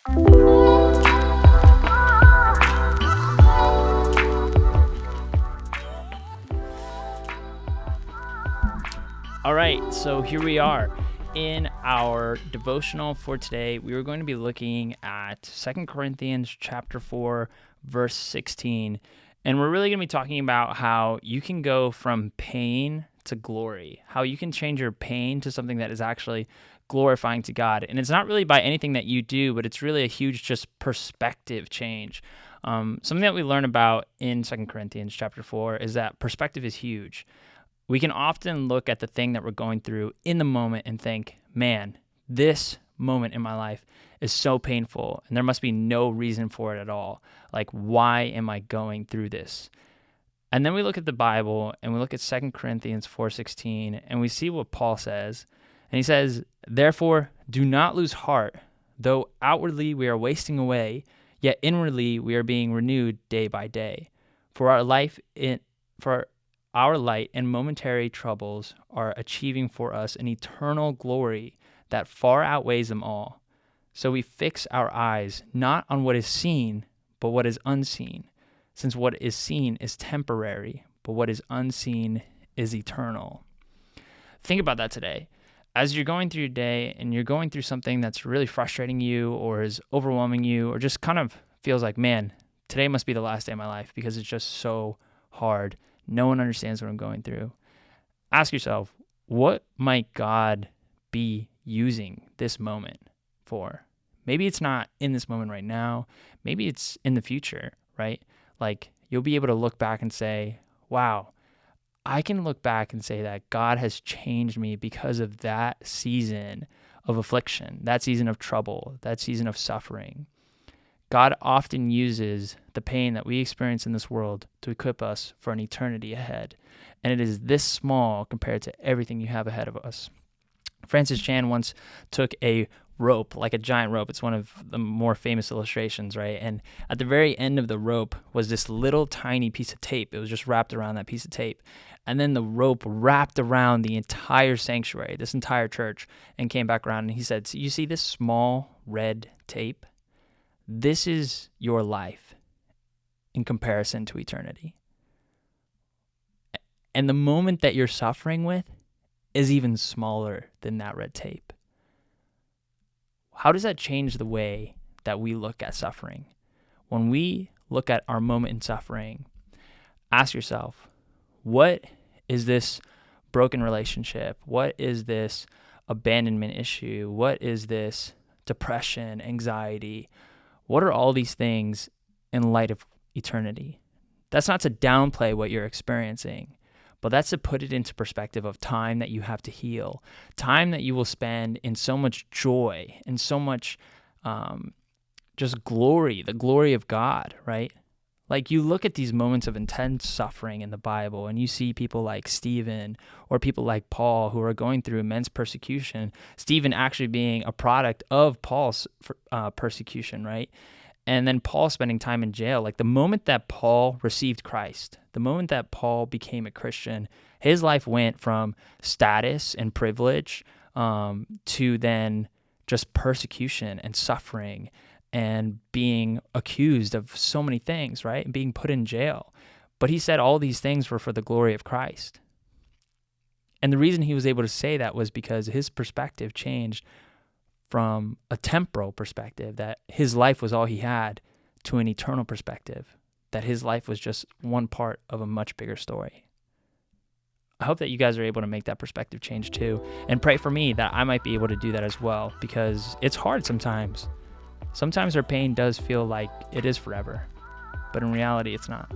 All right, so here we are in our devotional for today. We are going to be looking at 2 Corinthians chapter 4, verse 16. And we're really going to be talking about how you can go from pain to glory, how you can change your pain to something that is actually glorifying to God. And it's not really by anything that you do, but it's really a huge just perspective change. Something that we learn about in 2 Corinthians chapter 4 is that perspective is huge. We can often look at the thing that we're going through in the moment and think, man, this moment in my life is so painful and there must be no reason for it at all. Like, why am I going through this? And then we look at the Bible and we look at 2 Corinthians 4:16 and we see what Paul says. And he says, therefore, do not lose heart, though outwardly we are wasting away, yet inwardly we are being renewed day by day. For our light and momentary troubles are achieving for us an eternal glory that far outweighs them all. So we fix our eyes not on what is seen, but what is unseen, since what is seen is temporary, but what is unseen is eternal. Think about that today. As you're going through your day and you're going through something that's really frustrating you or is overwhelming you or just kind of feels like, man, today must be the last day of my life because it's just so hard. No one understands what I'm going through. Ask yourself, what might God be using this moment for? Maybe it's not in this moment right now. Maybe it's in the future, right? Like, you'll be able to look back and say, wow, I can look back and say that God has changed me because of that season of affliction, that season of trouble, that season of suffering. God often uses the pain that we experience in this world to equip us for an eternity ahead. And it is this small compared to everything you have ahead of us. Francis Chan once took a rope, like a giant rope. It's one of the more famous illustrations, right? And at the very end of the rope was this little tiny piece of tape. It was just wrapped around that piece of tape. And then the rope wrapped around the entire sanctuary, this entire church, and came back around. And he said, so you see this small red tape? This is your life in comparison to eternity. And the moment that you're suffering with is even smaller than that red tape. How does that change the way that we look at suffering? When we look at our moment in suffering, ask yourself, what is this broken relationship? What is this abandonment issue? What is this depression, anxiety? What are all these things in light of eternity? That's not to downplay what you're experiencing, but that's to put it into perspective of time that you have to heal, time that you will spend in so much joy and so much just glory, the glory of God, right? Like, you look at these moments of intense suffering in the Bible and you see people like Stephen or people like Paul who are going through immense persecution, Stephen actually being a product of Paul's persecution, right? And then Paul spending time in jail. Like, the moment that Paul received Christ, the moment that Paul became a Christian, his life went from status and privilege to then just persecution and suffering and being accused of so many things, right? And being put in jail. But he said all these things were for the glory of Christ. And the reason he was able to say that was because his perspective changed from a temporal perspective, that his life was all he had, to an eternal perspective, that his life was just one part of a much bigger story. I hope that you guys are able to make that perspective change too. And pray for me that I might be able to do that as well, because it's hard sometimes. Sometimes our pain does feel like it is forever, but in reality, it's not.